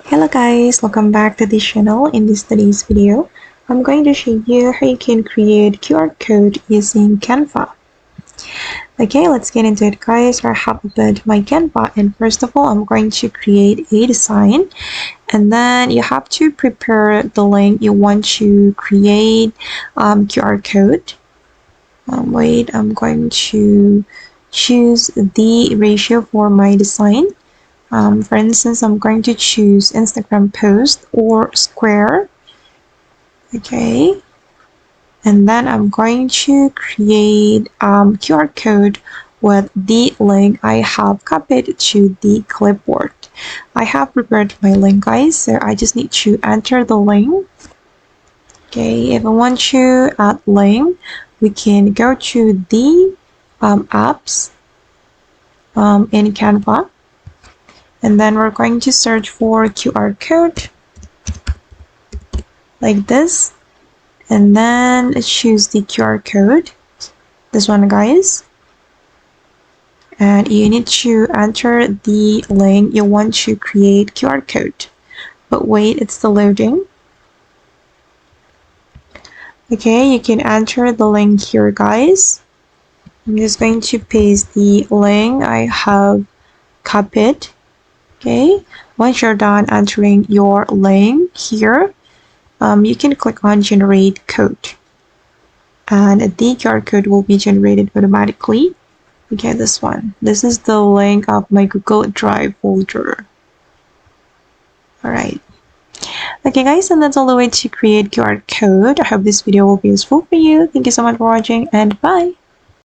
Hello guys, welcome back to the channel. In today's video, I'm going to show you how you can create QR code using Canva. Okay, let's get into it guys. I have opened my Canva and first of all, I'm going to create a design and then you have to prepare the link you want to create QR code. Wait, I'm going to choose the ratio for my design. For instance, I'm going to choose Instagram post or square. Okay. And then I'm going to create QR code with the link I have copied to the clipboard. I have prepared my link guys, so I just need to enter the link. Okay, if I want to add link, we can go to the apps in Canva. And then we're going to search for QR code like this and then choose the QR code, this one guys, and you need to enter the link you want to create QR code. But wait, it's still loading. Okay, you can enter the link here guys. I'm just going to paste the link I have copied. Okay, once you're done entering your link here, you can click on generate code and the QR code will be generated automatically. Okay, this one. This is the link of my Google Drive folder. Alright. Okay guys, and that's all the way to create QR code. I hope this video will be useful for you. Thank you so much for watching and bye.